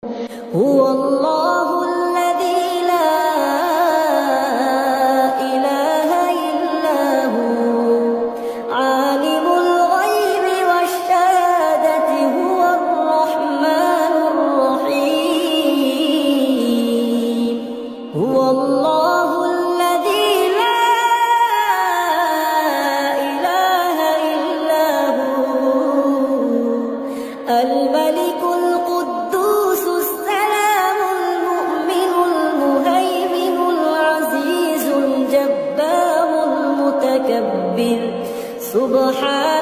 هو الله الذي لا إله إلا هو عالم الغيب والشهادة هو الرحمن الرحيم هو الله الذي لا إله إلا هو الملك القدوس السلام المؤمن المهيمن العزيز الجبار المتكبر سبحان